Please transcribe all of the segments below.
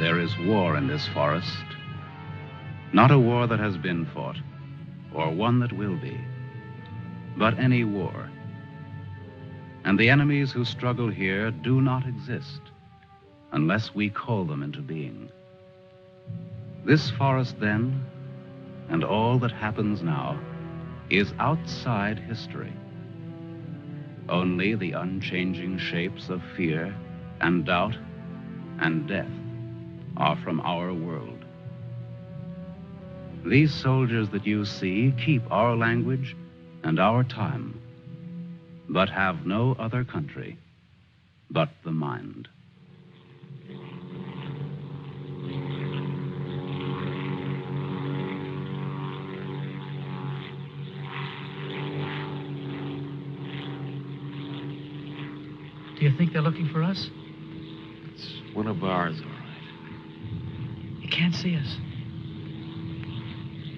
There is war in this forest, not a war that has been fought, or one that will be, but any war. And the enemies who struggle here do not exist unless we call them into being. This forest, then, and all that happens now, is outside history. Only the unchanging shapes of fear and doubt and death are from our world. These soldiers that you see keep our language and our time, but have no other country but the mind. Do you think they're looking for us? It's one of ours, all right. You can't see us.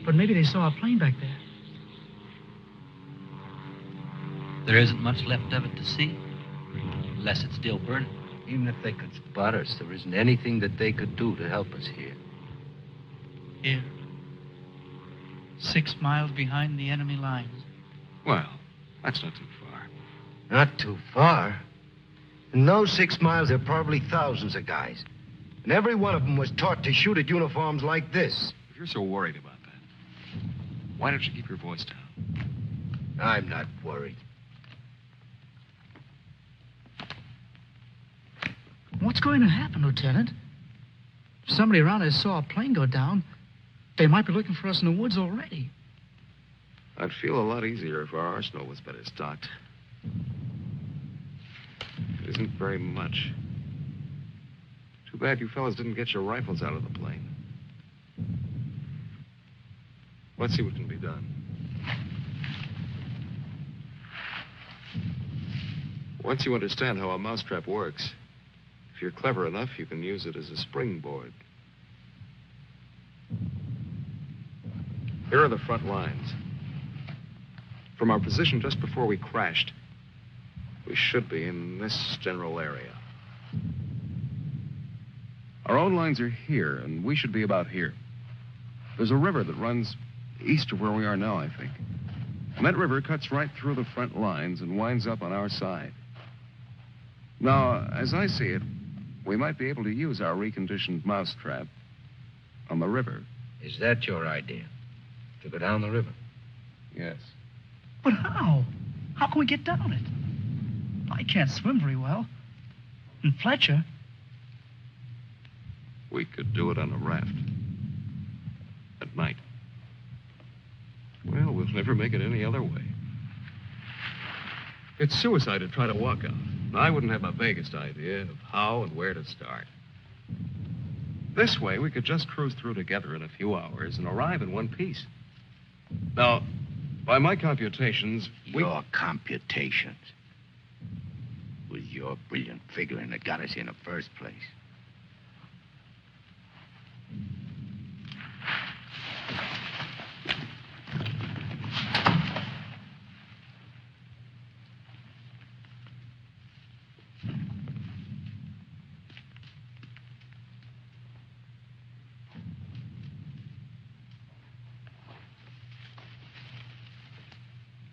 But maybe they saw a plane back there. There isn't much left of it to see, unless it's still burning. Even if they could spot us, there isn't anything that they could do to help us here. Here. 6 miles behind the enemy lines. Well, that's not too far. Not too far. In those 6 miles, there are probably thousands of guys. And every one of them was taught to shoot at uniforms like this. If you're so worried about that, why don't you keep your voice down? I'm not worried. What's going to happen, Lieutenant? If somebody around us saw a plane go down, they might be looking for us in the woods already. I'd feel a lot easier if our arsenal was better stocked. It isn't very much. Too bad you fellas didn't get your rifles out of the plane. Let's see what can be done. Once you understand how a mousetrap works, if you're clever enough, you can use it as a springboard. Here are the front lines. From our position just before we crashed, we should be in this general area. Our own lines are here, and we should be about here. There's a river that runs east of where we are now, I think. And that river cuts right through the front lines and winds up on our side. Now, as I see it, we might be able to use our reconditioned mousetrap on the river. Is that your idea? To go down the river? Yes. But how? How can we get down it? I can't swim very well. And Fletcher... We could do it on a raft. At night. Well, we'll never make it any other way. It's suicide to try to walk out. I wouldn't have my vaguest idea of how and where to start. This way, we could just cruise through together in a few hours and arrive in one piece. Now, by my computations, Your computations? It was your brilliant figuring that got us here in the first place.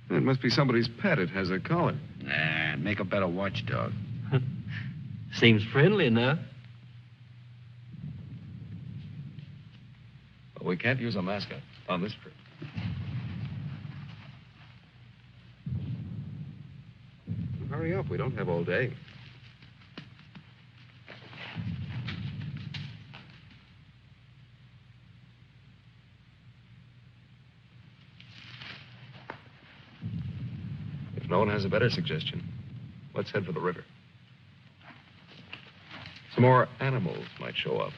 It must be somebody's pet. It has a collar. Nah, make a better watchdog. Seems friendly enough. But we can't use a mascot on this trip. hurry up. We don't have all day. If no one has a better suggestion, let's head for the river. Some more animals might show up.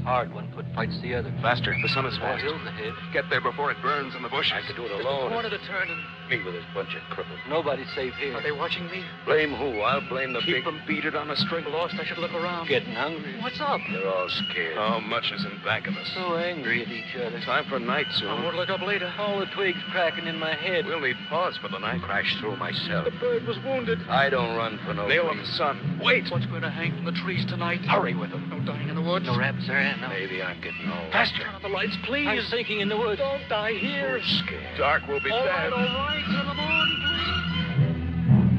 Hard. One foot fights the other. Faster. The sun is fast. Hill's ahead. Get there before it burns in the bushes. I could do it Just alone. a corner to turn and Me with this bunch of cripples. nobody's safe here. Are they watching me? Blame who? I'll blame the Keep big... them beat it on a string. Lost, I should look around. Getting hungry. What's up? They're all scared. How much is in back of us? So angry at each other. Time for night I'll soon. look up later. All the twigs cracking in my head. We'll need pause for the night. Crash through myself. The bird was wounded. I don't run for no Nail of the reason. sun. Wait! What's going to hang from the trees tonight? Hurry with them. No dying in the woods. No rabbits there, no. Maybe I'm getting old. Faster! Turn on the lights, please. I'm sinking in the woods. Don't die here. We're scared. Dark will be All bad. right, all right. To the morning, please.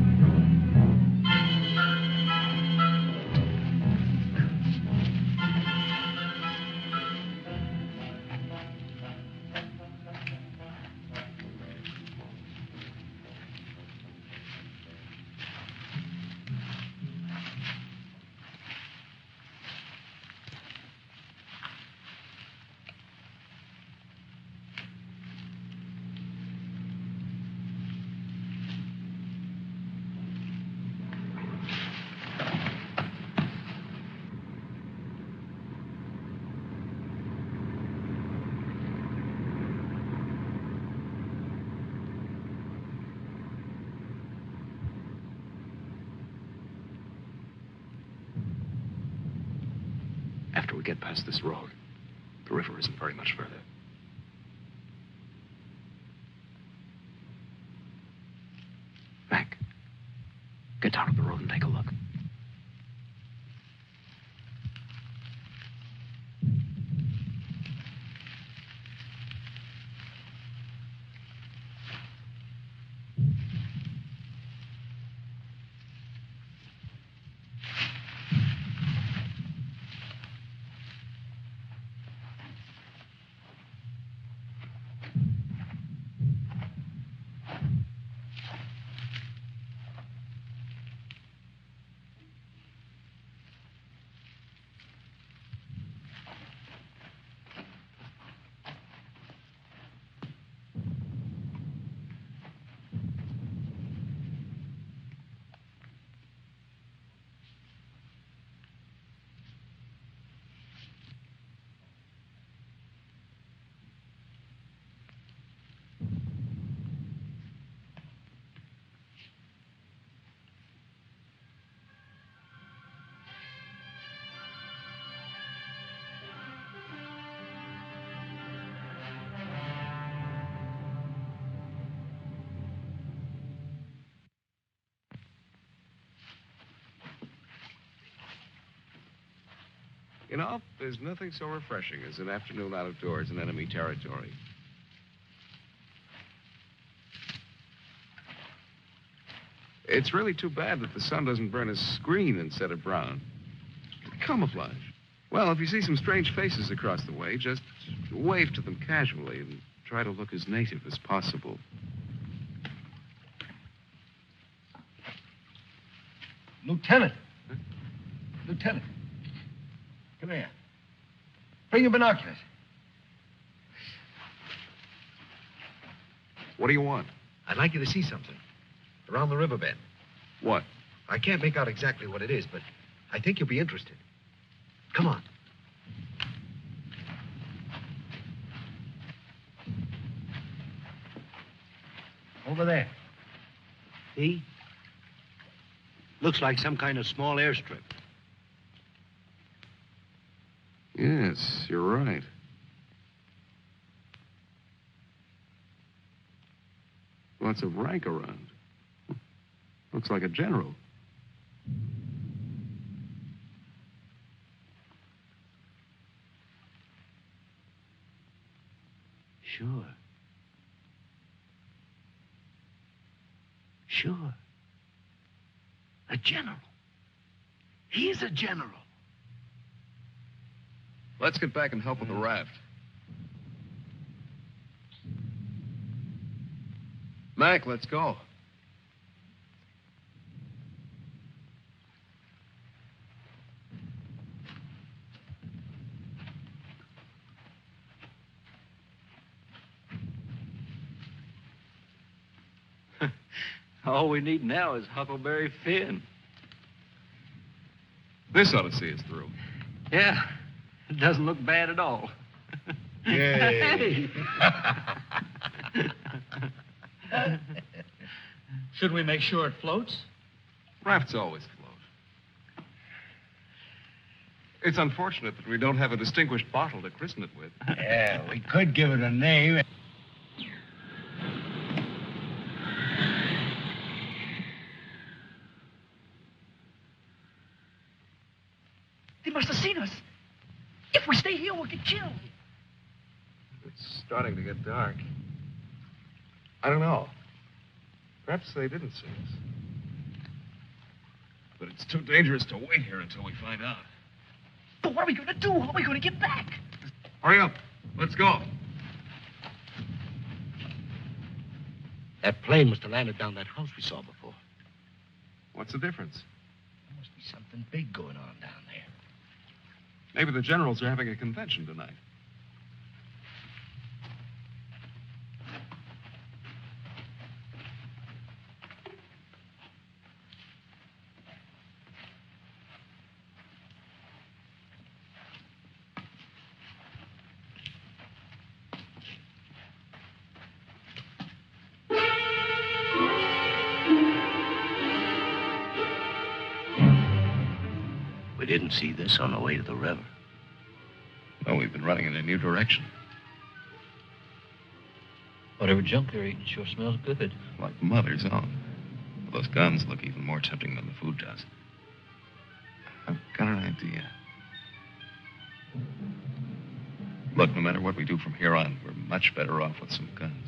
After we get past this road, the river isn't very much further. Mac, get down to the road and take a look. You know, there's nothing so refreshing as an afternoon out of doors in enemy territory. It's really too bad that the sun doesn't burn his screen instead of brown. Camouflage. Well, if you see some strange faces across the way, just wave to them casually and try to look as native as possible. Lieutenant. Lieutenant. Come here. Bring your binoculars. What do you want? I'd like you to see something. Around the riverbed. What? I can't make out exactly what it is, but I think you'll be interested. Come on. Over there. See? Looks like some kind of small airstrip. Yes, you're right. Lots of rank around. Looks like a general. Sure. Sure. A general. He's a general. Let's get back and help with the raft. Mac, let's go. All we need now is Huckleberry Finn. This ought to see us through. Yeah, it doesn't look bad at all. Yay. Should we make sure it floats? Rafts always float. It's unfortunate that we don't have a distinguished bottle to christen it with. Yeah, we could give it a name. They must have seen us. If we stay here, we'll get killed. It's starting to get dark. I don't know. Perhaps they didn't see us. But it's too dangerous to wait here until we find out. But what are we going to do? How are we going to get back? Hurry up. Let's go. That plane must have landed down that house we saw before. What's the difference? There must be something big going on down there. Maybe the generals are having a convention tonight. We didn't see this on the way to the river. No, we've been running in a new direction. Whatever junk they're eating sure smells good. Like Mother's own. Those guns look even more tempting than the food does. I've got an idea. Look, no matter what we do from here on, we're much better off with some guns.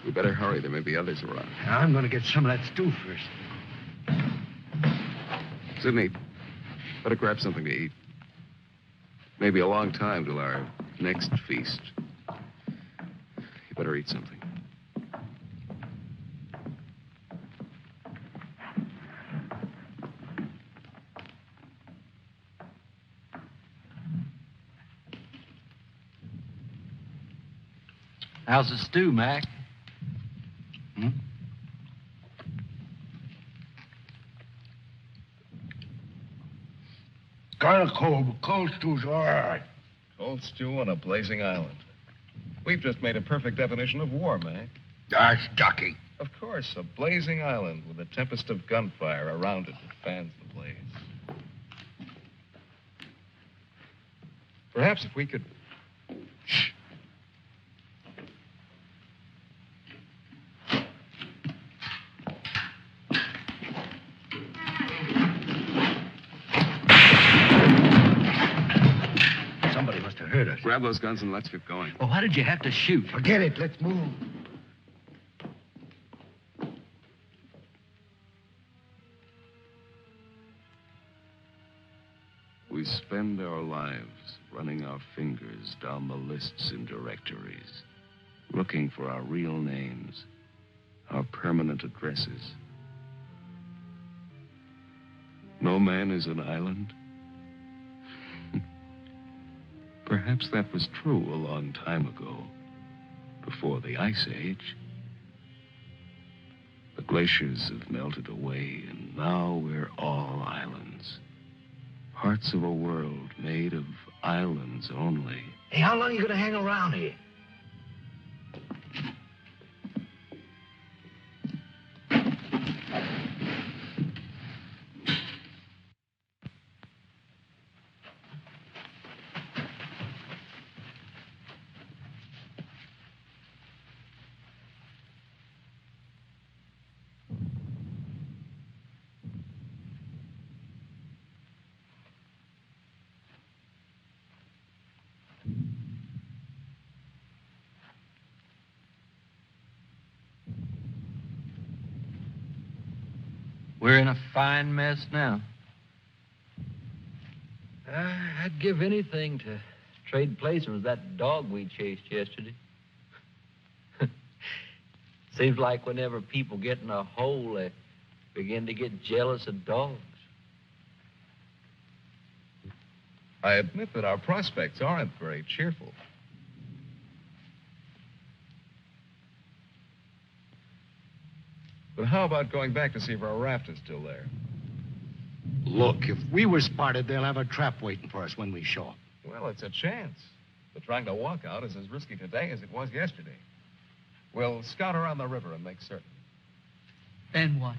We better hurry. There may be others around. I'm going to get some of that stew first. Sidney, better grab something to eat. Maybe a long time till our next feast. You better eat something. How's the stew, Mac? Kind of cold, but cold stew's all right. Cold stew on a blazing island. We've just made a perfect definition of war, Mac. That's ducky. Of course, a blazing island with a tempest of gunfire around it that fans the blaze. Perhaps if we could... Shh. Somebody must have heard us. Grab those guns and let's get going. Well, why did you have to shoot? Forget it. Let's move. spend our lives running our fingers down the lists in directories, looking for our real names, our permanent addresses. No man is an island. Perhaps that was true a long time ago, before the Ice Age. The glaciers have melted away, and now we're all islands. Parts of a world made of islands only. Hey, how long are you going to hang around here? We're in a fine mess now. I'd give anything to trade places with that dog we chased yesterday. Seems like whenever people get in a hole, they begin to get jealous of dogs. I admit that our prospects aren't very cheerful. But how about going back to see if our raft is still there? Look, if we were spotted, they'll have a trap waiting for us when we show up. Well, it's a chance. But trying to walk out is as risky today as it was yesterday. We'll scout around the river and make certain. Then what?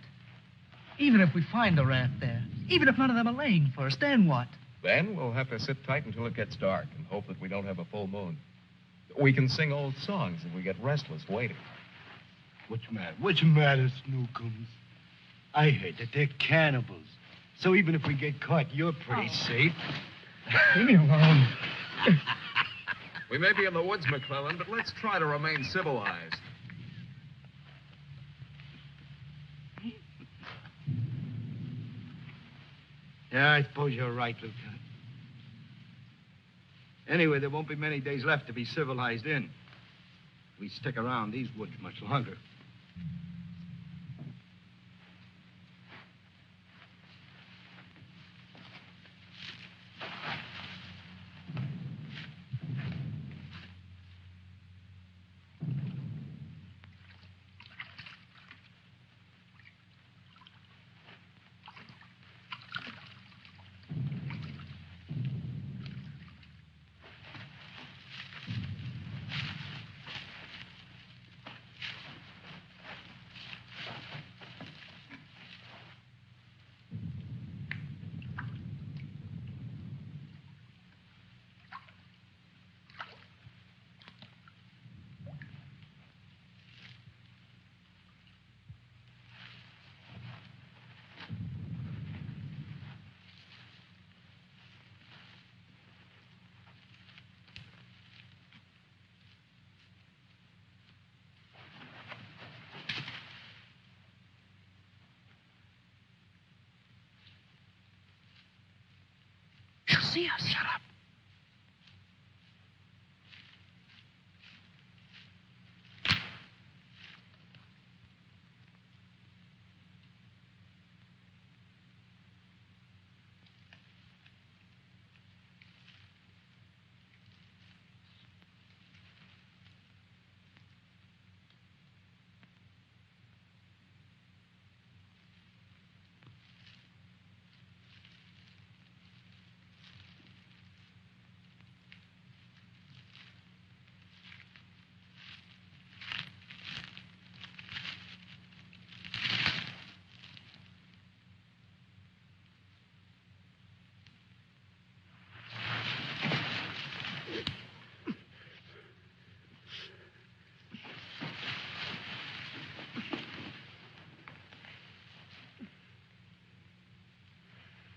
Even if we find the raft there, even if none of them are laying for us, then what? Then we'll have to sit tight until it gets dark and hope that we don't have a full moon. We can sing old songs if we get restless waiting. What's the matter? What's the matter, Snookums? I heard that they're cannibals. So even if we get caught, you're pretty safe. Leave me alone. We may be in the woods, McClellan, but let's try to remain civilized. Yeah, I suppose you're right, Lieutenant. Anyway, there won't be many days left to be civilized in. We stick around these woods much longer. She'll see us. Shut up.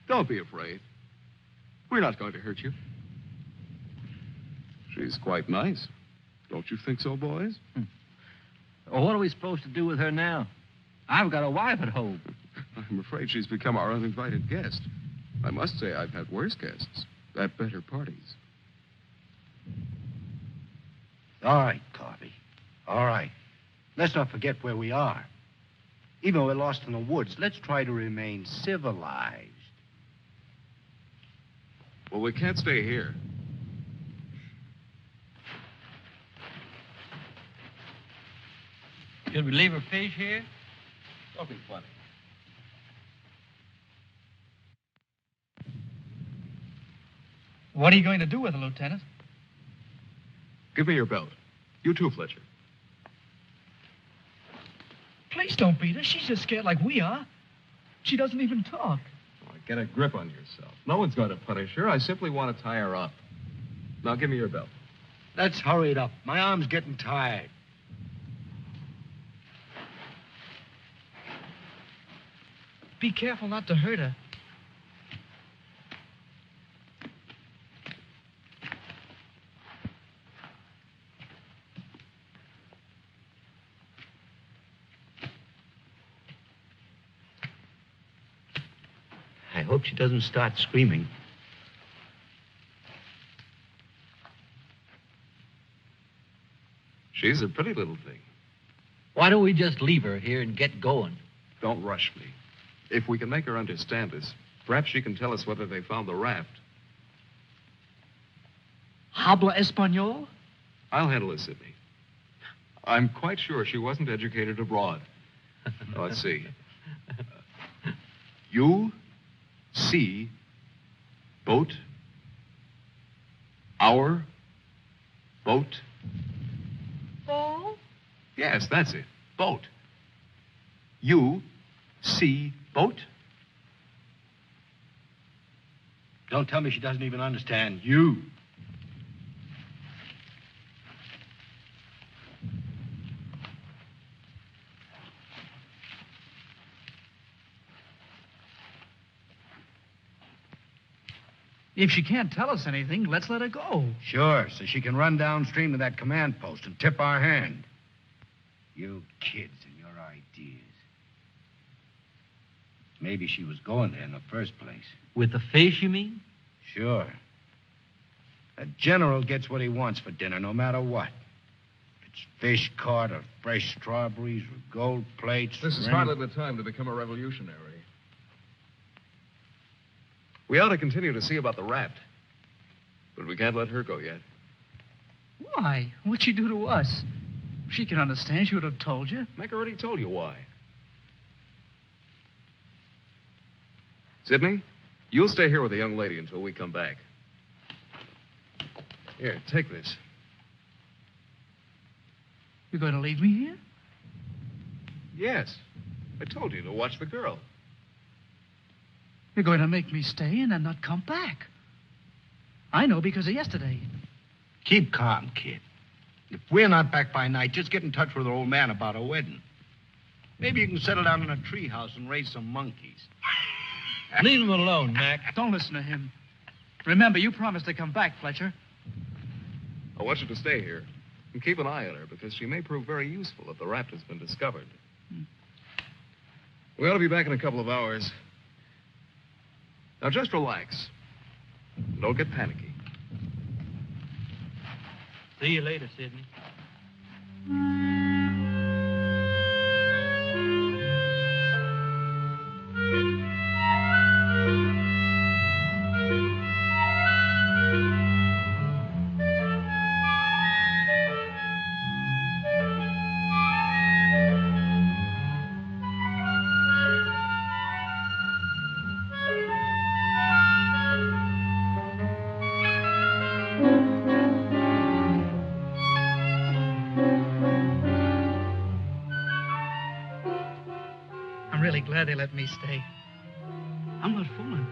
Don't be afraid. We're not going to hurt you. She's quite nice. Don't you think so, boys? Well, what are we supposed to do with her now? I've got a wife at home. I'm afraid she's become our uninvited guest. I must say I've had worse guests at better parties. All right, Carvey. All right. Let's not forget where we are. Even though we're lost in the woods, let's try to remain civilized. Well, we can't stay here. Should we leave her fish here? Don't be funny. What are you going to do with her, Lieutenant? Give me your belt. You too, Fletcher. Please don't beat her. She's just scared like we are. She doesn't even talk. Oh, get a grip on yourself. No one's going to punish her. I simply want to tie her up. Now, give me your belt. Let's hurry it up. My arm's getting tired. Be careful not to hurt her. I hope she doesn't start screaming. She's a pretty little thing. Why don't we just leave her here and get going? Don't rush me. If we can make her understand us, perhaps she can tell us whether they found the raft. Habla Espanol? I'll handle it, Sidney. I'm quite sure she wasn't educated abroad. Now, let's see. You see boat, our boat. Oh? Yes, that's it. Boat. You see boat. Don't tell me she doesn't even understand you. If she can't tell us anything, let's let her go. Sure, so she can run downstream to that command post and tip our hand. You kids and your ideas. Maybe she was going there in the first place. With the fish, you mean? Sure. A general gets what he wants for dinner, no matter what. If it's fish caught or fresh strawberries or gold plates. This is or any- hardly the time to become a revolutionary. We ought to continue to see about the raft. But we can't let her go yet. Why? What'd she do to us? If she can understand, she would have told you. Meg already told you why. Sidney, you'll stay here with the young lady until we come back. Here, take this. You're going to leave me here? Yes. I told you to watch the girl. You're going to make me stay and then not come back. I know because of yesterday. Keep calm, kid. If we're not back by night, just get in touch with our old man about a wedding. Maybe you can settle down in a treehouse and raise some monkeys. Leave him alone, Mac. Don't listen to him. Remember, you promised to come back, Fletcher. I want you to stay here and keep an eye on her because she may prove very useful if the raft has been discovered. We ought to be back in a couple of hours. Now, just relax. Don't get panicky. See you later, Sidney. I'm really glad they let me stay. I'm not fooling.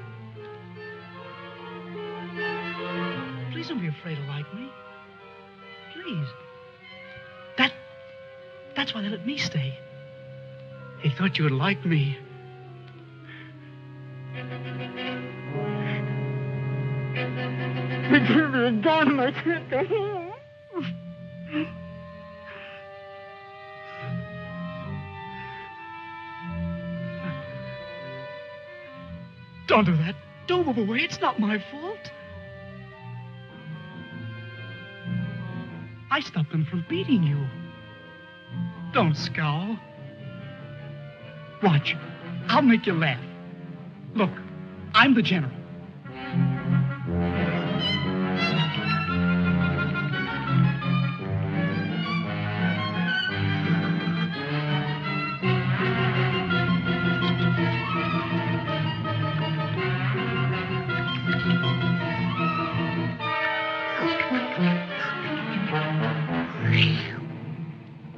Please don't be afraid to like me. Please. That's why they let me stay. They thought you would like me. But you were gone much quicker here. Don't do that. Don't move away. It's not my fault. I stopped them from beating you. Don't scowl. Watch. I'll make you laugh. Look, I'm the general.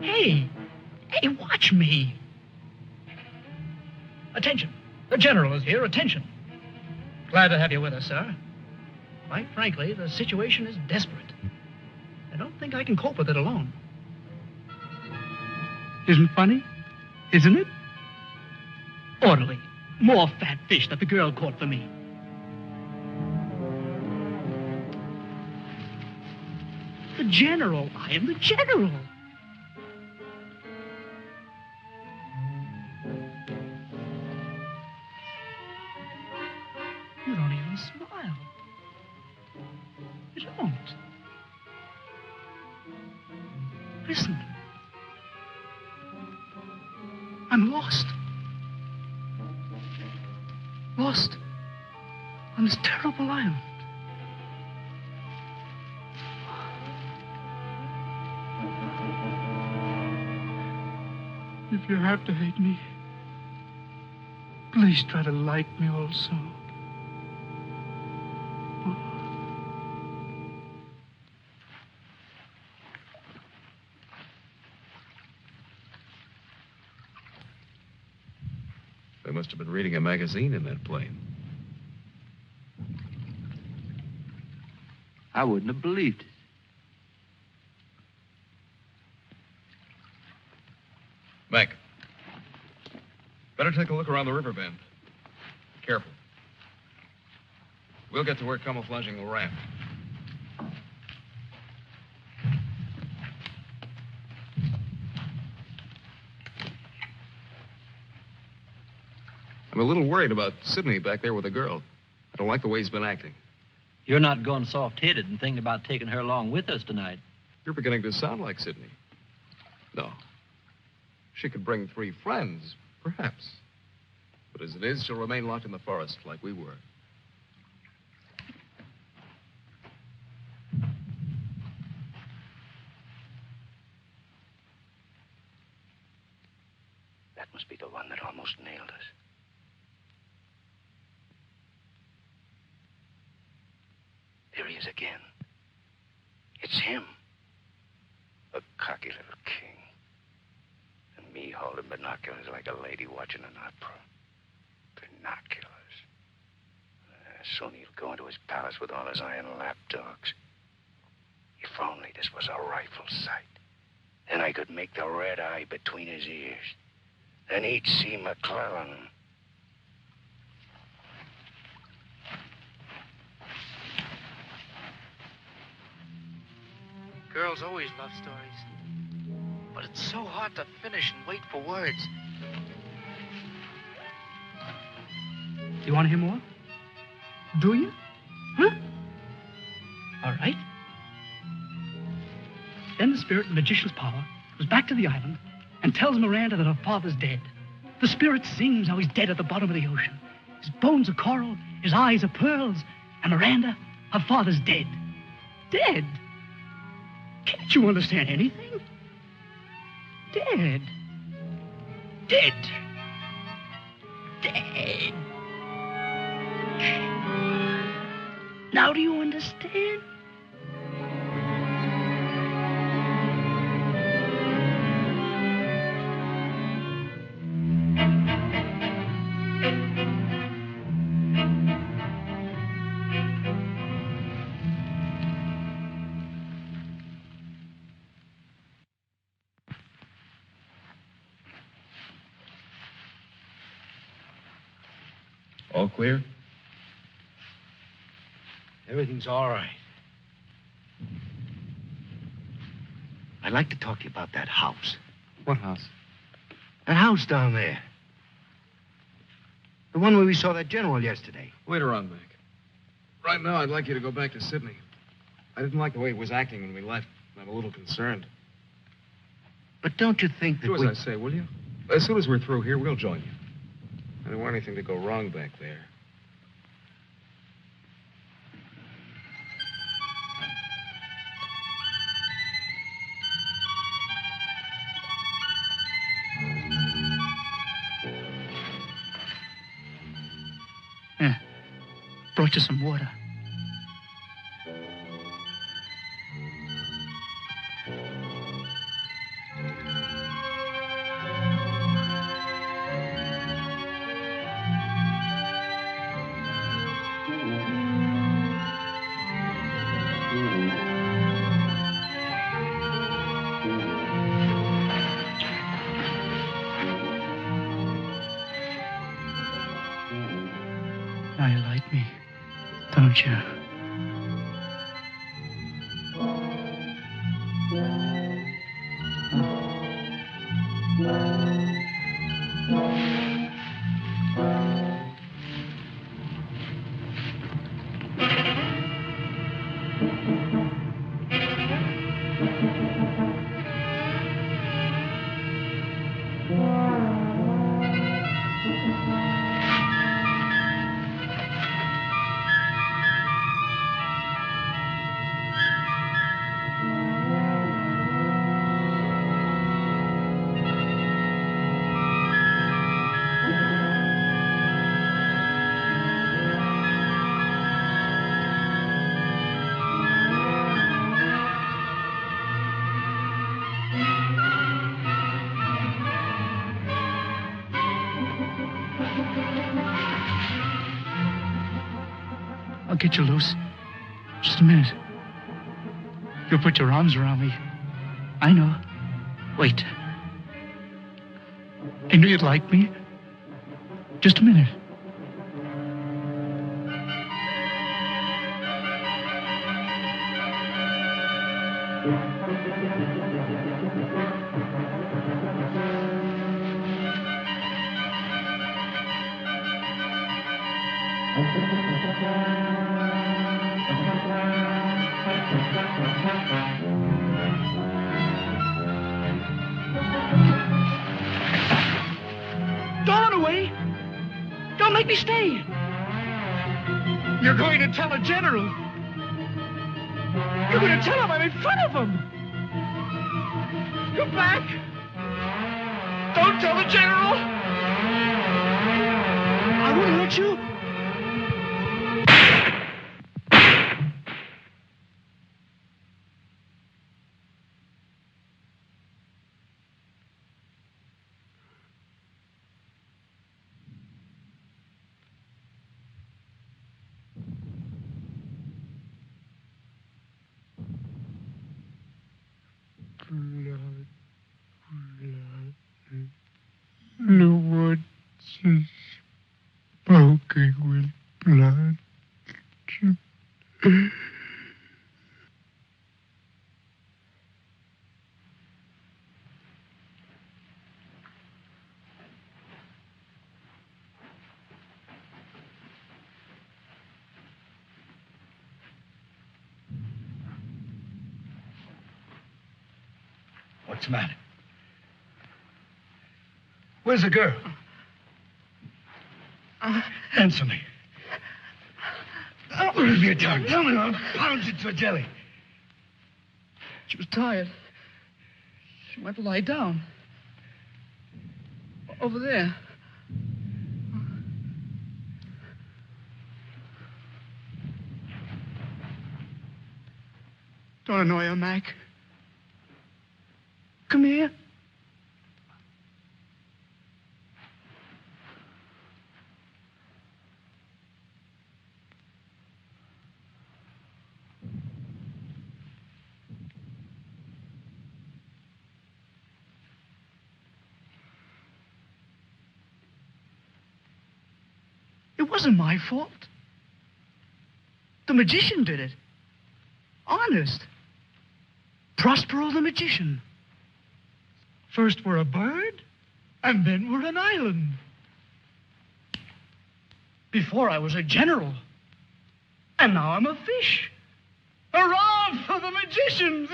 Hey, watch me. Attention. The general is here. Attention. Glad to have you with us, sir. Quite frankly, the situation is desperate. I don't think I can cope with it alone. Isn't funny? Isn't it? Orderly. More fat fish that the girl caught for me. The general. I am the general. You don't even smile. You don't. Listen. I'm lost. Lost on this terrible island. If you have to hate me, please try to like me also. They must have been reading a magazine in that plane. I wouldn't have believed it. Mac, better take a look around the river bend. Careful. We'll get to work camouflaging the raft. I'm a little worried about Sidney back there with the girl. I don't like the way he's been acting. You're not going soft-headed and thinking about taking her along with us tonight. You're beginning to sound like Sidney. No. She could bring 3 friends, perhaps. But as it is, she'll remain locked in the forest like we were. That must be the one that almost nailed us. There he is again. It's him. A cocky little king. And me holding binoculars like a lady watching an opera. Binoculars. Soon he'll go into his palace with all his iron lapdogs. If only this was a rifle sight. Then I could make the red eye between his ears. Then he'd see McClellan. Girls always love stories. But it's so hard to finish and wait for words. You want to hear more? Do you? Huh? All right. Then the spirit in the magician's power goes back to the island and tells Miranda that her father's dead. The spirit sings how he's dead at the bottom of the ocean. His bones are coral, his eyes are pearls, and Miranda, her father's dead. Dead? Can't you understand anything? Dead. Dead. Dead. Now do you understand? All clear? Everything's all right. I'd like to talk to you about that house. What house? That house down there. The one where we saw that general yesterday. Later on, Mac. Right now, I'd like you to go back to Sydney. I didn't like the way he was acting when we left. I'm a little concerned. But don't you think that Do as I say, will you? As soon as we're through here, we'll join you. I don't want anything to go wrong back there. Yeah. Brought you some water. Now you like me, don't you? I'll get you loose. Just a minute. You'll put your arms around me. I know. Wait. I knew you'd like me. Just a minute. Don't run away. Don't make me stay. You're going to tell a general. You're going to tell him I'm in front of him. Come back. Don't tell the general. I won't hurt you. The woods is smoking with blood. What's the matter? Where's the girl? Answer me. Where's your tongue? Tell me, I'll pound it to a jelly. She was tired. She went to lie down. Over there. Don't annoy her, Mac. Come here. It wasn't my fault. The magician did it. Honest. Prospero the magician. First we're a bird, and then we're an island. Before I was a general. And now I'm a fish. Hurrah for the magicians!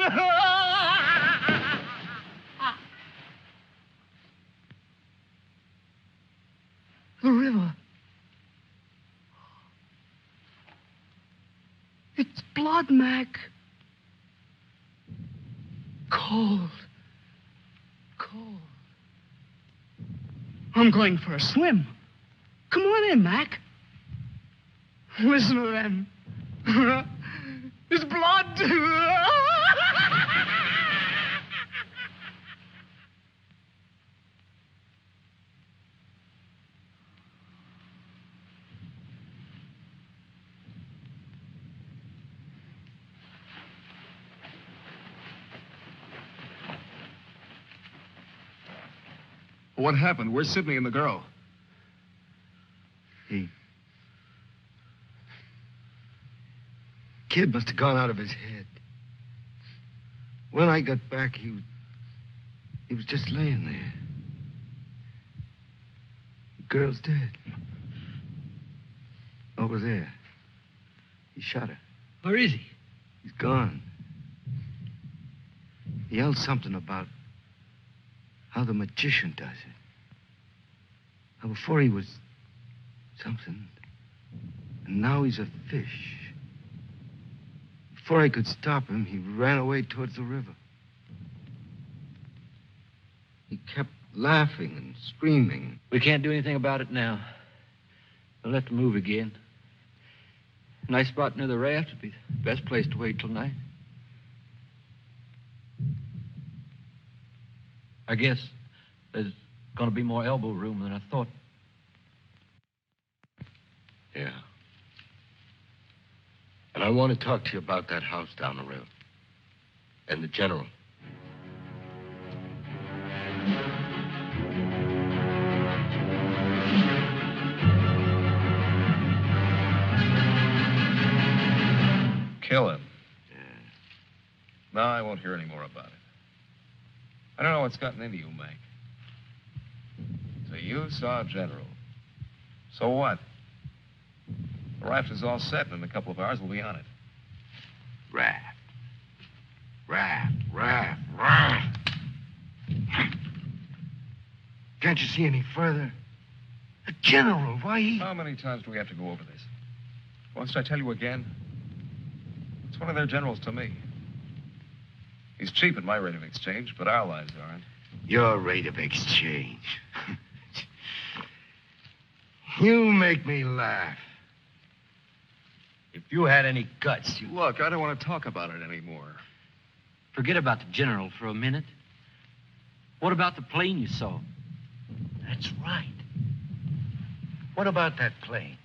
The river. It's blood, Mac. Cold. Cold. I'm going for a swim. Come on in, Mac. Listen to them. It's blood. What happened? Where's Sidney and the girl? Kid must have gone out of his head. When I got back, he was just laying there. The girl's dead. Over there. He shot her. Where is he? He's gone. He yelled something about how the magician does it. How before he was something, and now he's a fish. Before I could stop him, he ran away towards the river. He kept laughing and screaming. We can't do anything about it now. We'll have to move again. Nice spot near the raft would be the best place to wait till night. I guess there's going to be more elbow room than I thought. Yeah. And I want to talk to you about that house down the river. And the general. Kill him. Yeah. No, I won't hear any more about it. I don't know what's gotten into you, Mac. So you saw General. So what? The raft is all set, and in a couple of hours we'll be on it. Raft. Can't you see any further? The general, why he... How many times do we have to go over this? Must I tell you again? It's one of their generals to me. He's cheap at my rate of exchange, but our lives aren't. Your rate of exchange. You make me laugh. If you had any guts, you... Look, I don't want to talk about it anymore. Forget about the general for a minute. What about the plane you saw? That's right. What about that plane?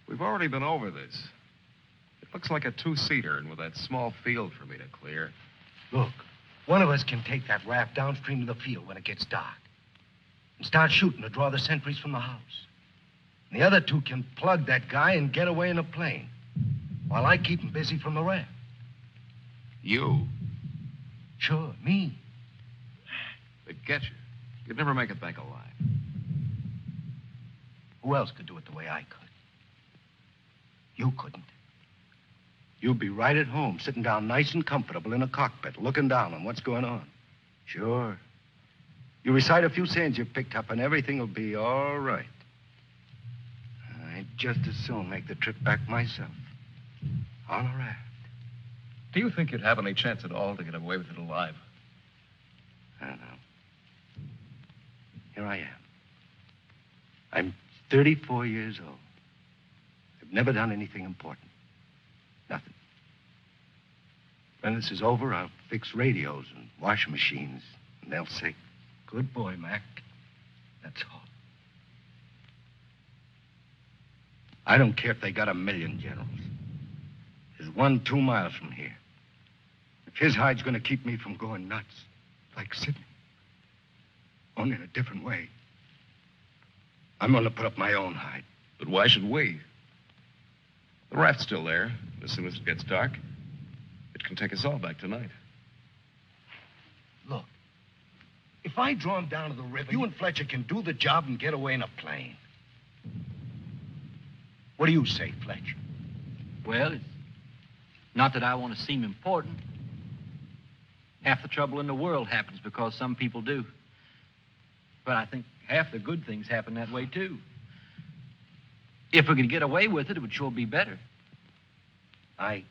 We've already been over this. It looks like a two-seater, and with that small field for me to clear. Look, one of us can take that raft downstream to the field when it gets dark and start shooting to draw the sentries from the house. And the other two can plug that guy and get away in a plane while I keep him busy from the raft. You? Sure, me. They'd get you. You'd never make it back alive. Who else could do it the way I could? You couldn't. You'd be right at home, sitting down nice and comfortable in a cockpit, looking down on what's going on. Sure. You recite a few sayings you've picked up, and everything will be all right. I'd just as soon make the trip back myself. On a raft. Do you think you'd have any chance at all to get away with it alive? I don't know. Here I am. I'm 34 years old. I've never done anything important. Nothing. When this is over, I'll fix radios and washing machines, and they'll say, "Good boy, Mac." That's all. I don't care if they got 1,000,000 generals. There's one 2 miles from here. If his hide's going to keep me from going nuts, like Sidney, only in a different way, I'm going to put up my own hide. But why should we? The raft's still there. As soon as it gets dark, it can take us all back tonight. Look, if I draw him down to the river, you and Fletcher can do the job and get away in a plane. What do you say, Fletch? Well, it's not that I want to seem important. Half the trouble in the world happens because some people do. But I think half the good things happen that way, too. If we could get away with it, it would sure be better. I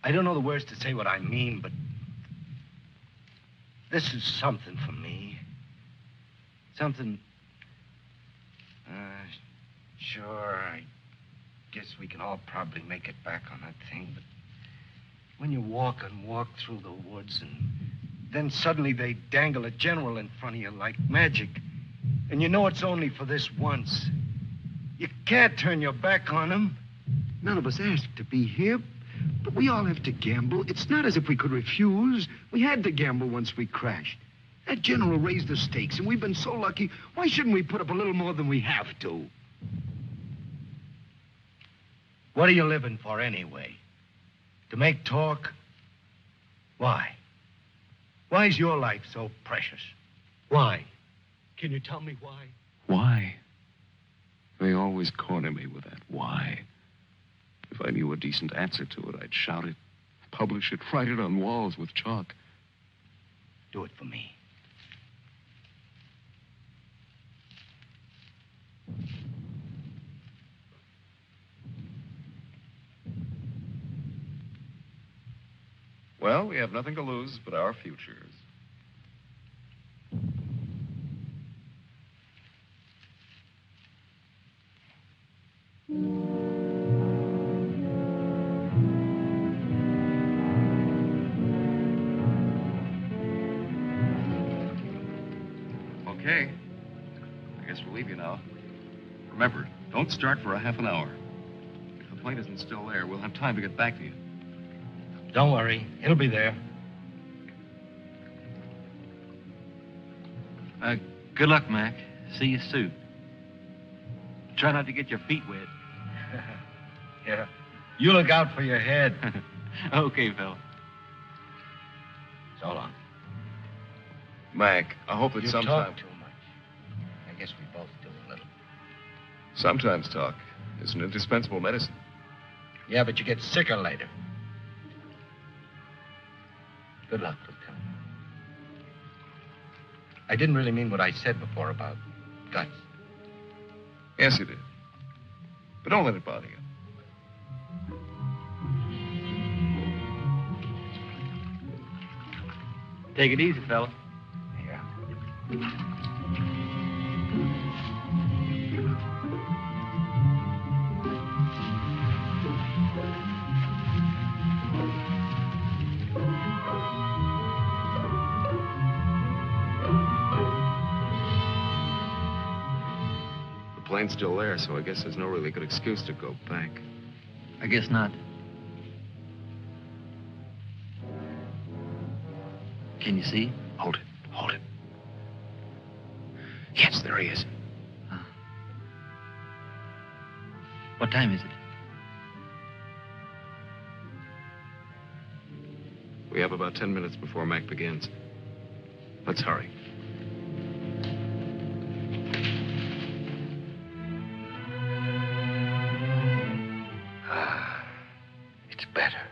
don't know the words to say what I mean, but this is something for me. Something... Sure, I guess we can all probably make it back on that thing, but when you walk through the woods and then suddenly they dangle a general in front of you like magic, and you know it's only for this once, you can't turn your back on him. None of us asked to be here, but we all have to gamble. It's not as if we could refuse. We had to gamble once we crashed. That general raised the stakes, and we've been so lucky. Why shouldn't we put up a little more than we have to? What are you living for anyway? To make talk? Why? Why is your life so precious? Why? Can you tell me why? Why? They always corner me with that why. If I knew a decent answer to it, I'd shout it, publish it, write it on walls with chalk. Do it for me. Well, we have nothing to lose but our futures. Okay. I guess we'll leave you now. Remember, don't start for a half an hour. If the plane isn't still there, we'll have time to get back to you. Don't worry. It'll be there. Good luck, Mac. See you soon. Try not to get your feet wet. Yeah. You look out for your head. Okay, fella. So long. Mac, I hope that You sometime... talk too much. I guess we both do a little. Sometimes talk is an indispensable medicine. Yeah, but you get sicker later. Good luck, Lieutenant. I didn't really mean what I said before about guts. Yes, you did. But don't let it bother you. Take it easy, fella. Yeah. The plane's still there, so I guess there's no really good excuse to go back. I guess not. Can you see? Hold it. Yes, there he is. What time is it? We have about 10 minutes before Mac begins. Let's hurry. It's better.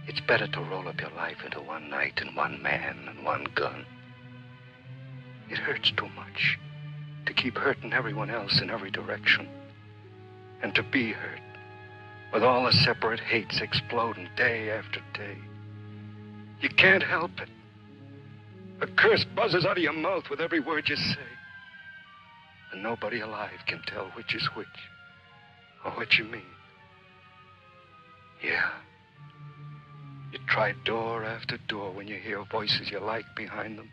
It's better to roll up your life into one night and one man and one gun. It hurts too much to keep hurting everyone else in every direction. And to be hurt with all the separate hates exploding day after day. You can't help it. A curse buzzes out of your mouth with every word you say. And nobody alive can tell which is which or what you mean. Yeah. You try door after door when you hear voices you like behind them.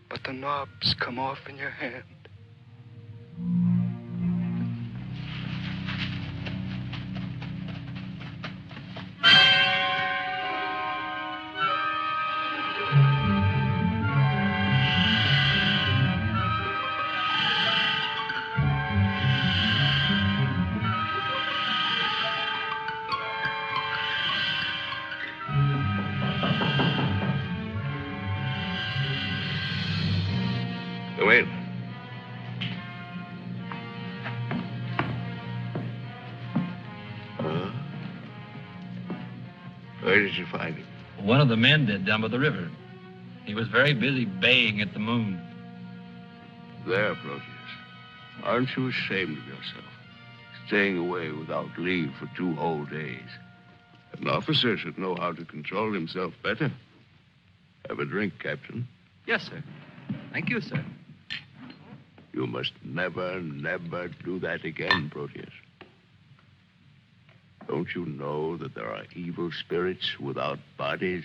But the knobs come off in your hand. Wait. Where did you find him? One of the men did down by the river. He was very busy baying at the moon. There, Proteus. Aren't you ashamed of yourself? Staying away without leave for 2 whole days. An officer should know how to control himself better. Have a drink, Captain. Yes, sir. Thank you, sir. You must never do that again, Proteus. Don't you know that there are evil spirits without bodies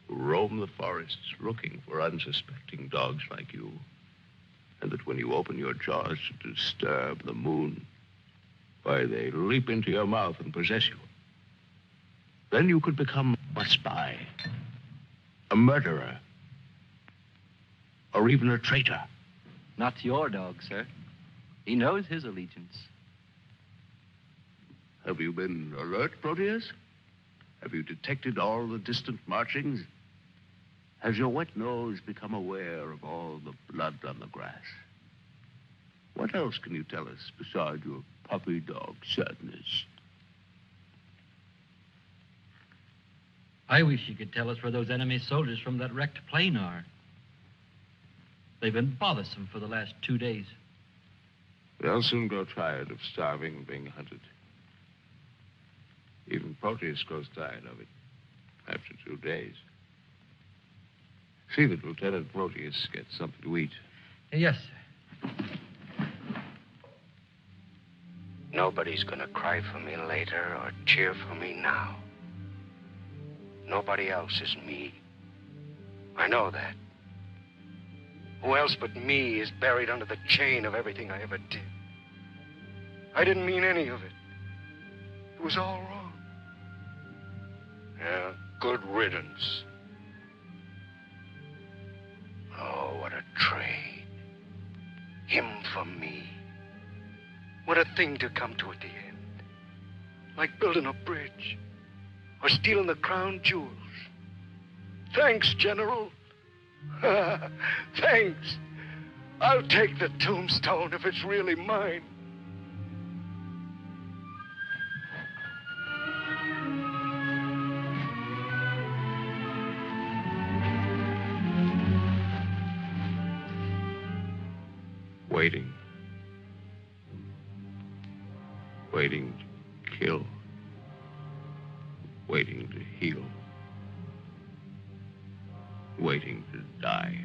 who roam the forests looking for unsuspecting dogs like you? And that when you open your jaws to disturb the moon, why, they leap into your mouth and possess you. Then you could become a spy, a murderer, or even a traitor. Not to your dog, sir. He knows his allegiance. Have you been alert, Proteus? Have you detected all the distant marchings? Has your wet nose become aware of all the blood on the grass? What else can you tell us besides your puppy dog sadness? I wish you could tell us where those enemy soldiers from that wrecked plane are. They've been bothersome for the last 2 days. They'll soon grow tired of starving and being hunted. Even Proteus grows tired of it after 2 days. See that Lieutenant Proteus gets something to eat. Yes, sir. Nobody's gonna cry for me later or cheer for me now. Nobody else is me. I know that. Who else but me is buried under the chain of everything I ever did? I didn't mean any of it. It was all wrong. Yeah, good riddance. Oh, what a trade. Him for me. What a thing to come to at the end. Like building a bridge. Or stealing the crown jewels. Thanks, General. Thanks. I'll take the tombstone if it's really mine. Waiting. Waiting to kill. Waiting to heal. Waiting to die.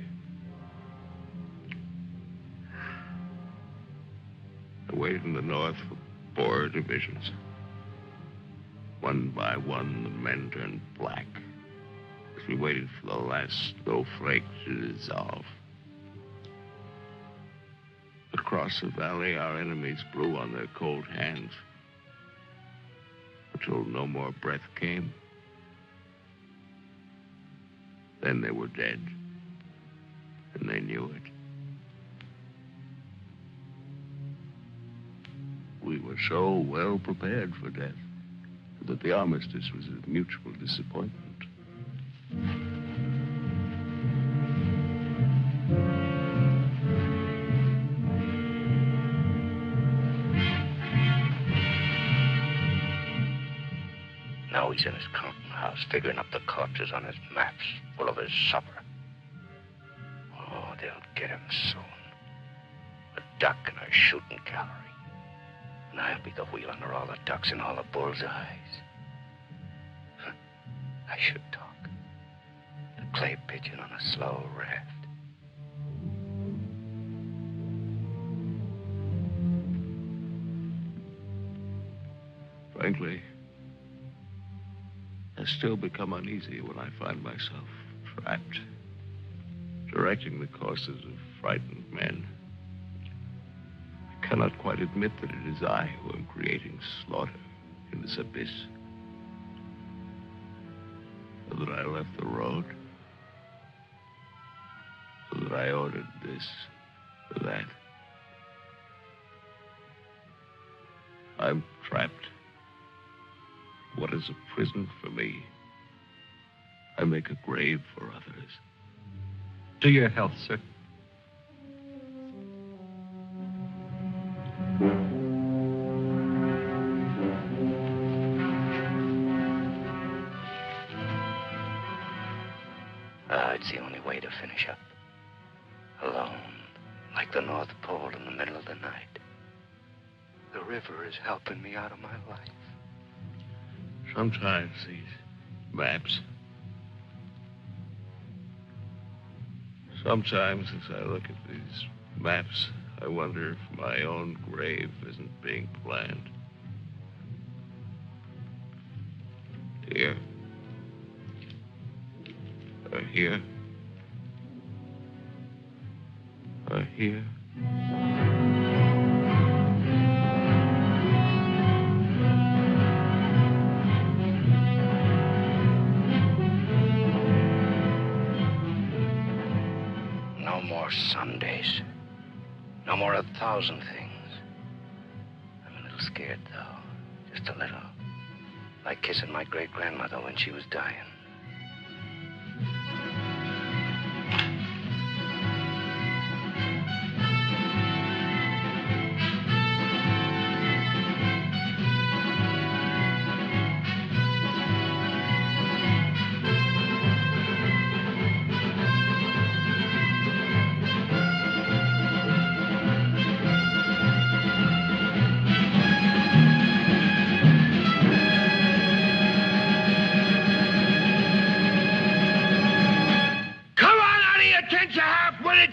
I waited in the north for 4 divisions. One by one, the men turned black as we waited for the last snowflake to dissolve. Across the valley, our enemies blew on their cold hands until no more breath came. Then they were dead, and they knew it. We were so well prepared for death that the armistice was a mutual disappointment. Now he's in his counting house, figuring up the corpses on his maps, full of his supper. Oh, they'll get him soon. A duck in a shooting gallery. And I'll be the wheel under all the ducks and all the bull's eyes. I should talk. A clay pigeon on a slow raft. Frankly, I still become uneasy when I find myself trapped, directing the courses of frightened men. I cannot quite admit that it is I who am creating slaughter in this abyss. So that I left the road. So that I ordered this or that. I'm trapped. What is a prison for me? I make a grave for others. To your health, sir. It's the only way to finish up. Alone, like the North Pole in the middle of the night. The river is helping me out of my life. Sometimes these maps. Sometimes as I look at these maps, I wonder if my own grave isn't being planned. Here. Or here. Or here. No more Sundays. No more 1,000 things. I'm a little scared, though. Just a little. Like kissing my great-grandmother when she was dying.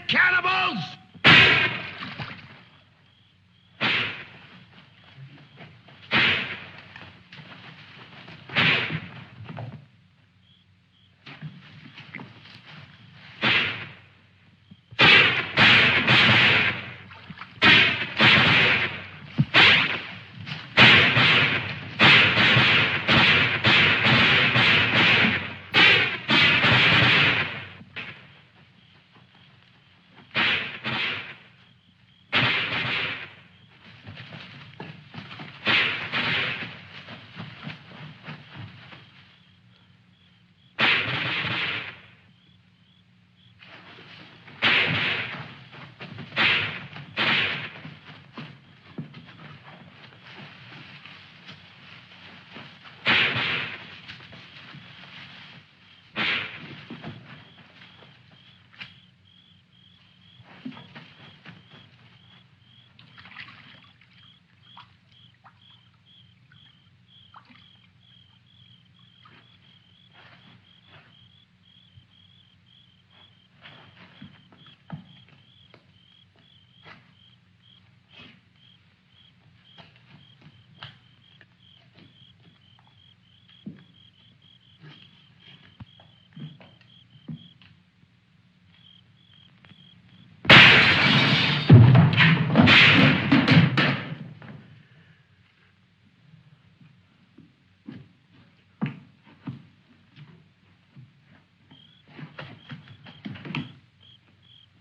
Cannibals!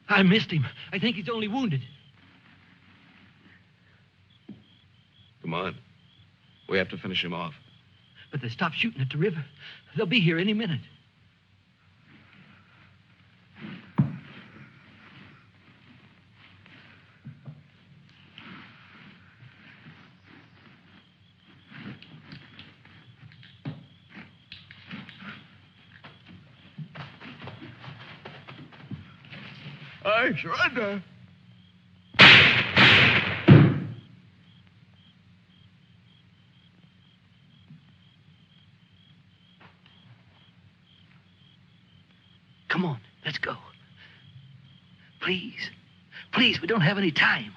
I missed him. I think he's only wounded. Come on. We have to finish him off. But they stopped shooting at the river. They'll be here any minute. I surrender. Come on, let's go. Please. Please, we don't have any time.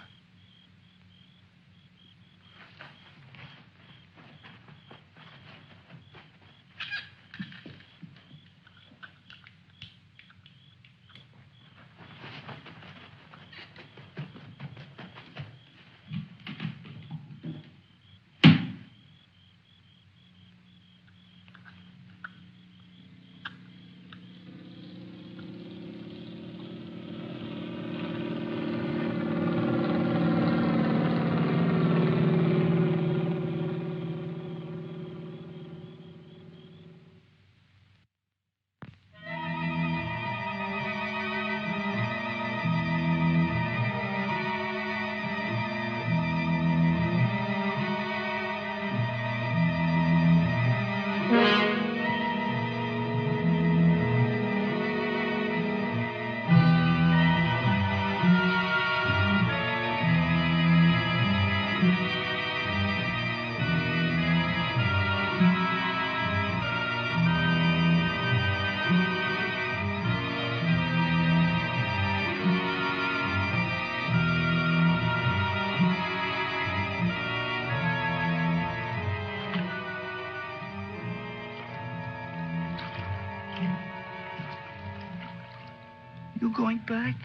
You going back?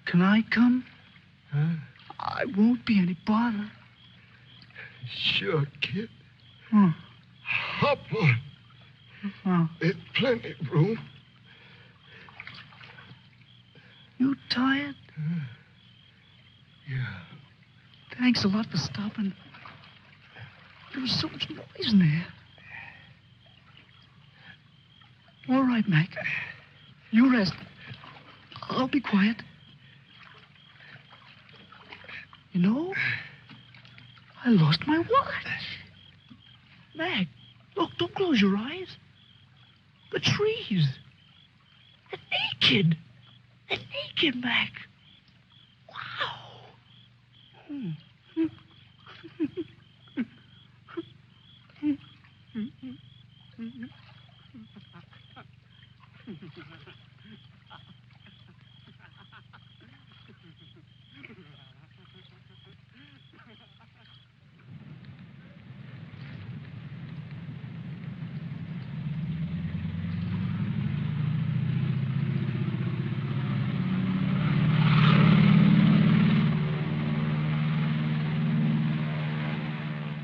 Can I come? Huh? I won't be any bother. Sure, kid. Oh. Hop on. Oh. There's plenty of room. You tired? Yeah. Thanks a lot for stopping. There was so much noise in there. All right, Mac. You rest. I'll be quiet. You know, I lost my watch. Mac, look, don't close your eyes. The trees. They're naked. They're naked, Mac. Wow.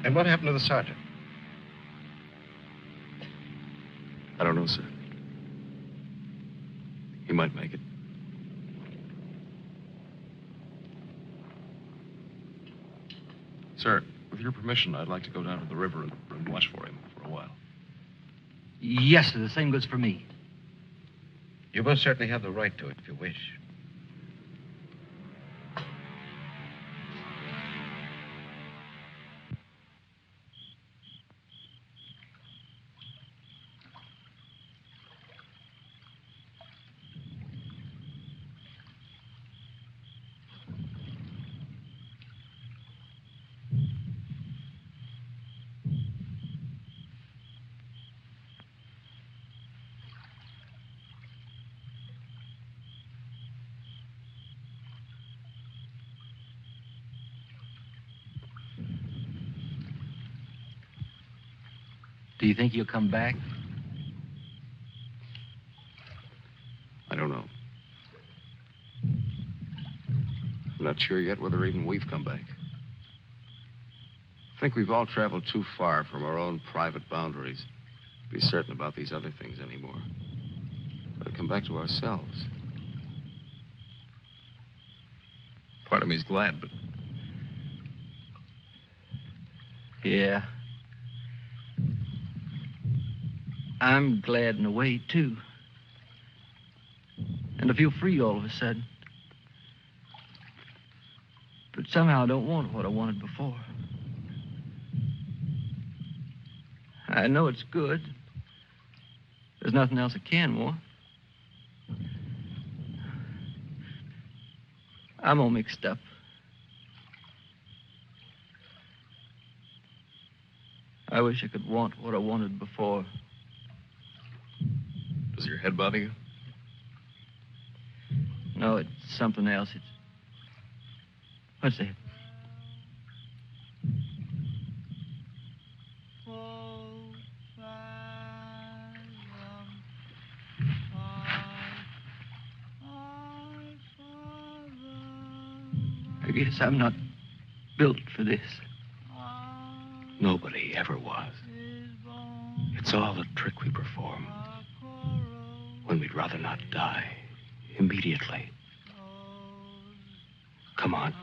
And what happened to the sergeant? I don't know, sir. He might make it. Sir, with your permission, I'd like to go down to the river and watch for him for a while. Yes, sir. The same goes for me. You most certainly have the right to it if you wish. Do you think he'll come back? I don't know. I'm not sure yet whether even we've come back. I think we've all traveled too far from our own private boundaries to be certain about these other things anymore. But come back to ourselves. Part of me's glad, but... Yeah. I'm glad in a way, too. And I feel free all of a sudden. But somehow I don't want what I wanted before. I know it's good. There's nothing else I can want. I'm all mixed up. I wish I could want what I wanted before. Does your head bother you? No, it's something else. It's... What's that? I guess I'm not built for this. Nobody ever was. It's all a trick we perform. When we'd rather not die immediately. Come on.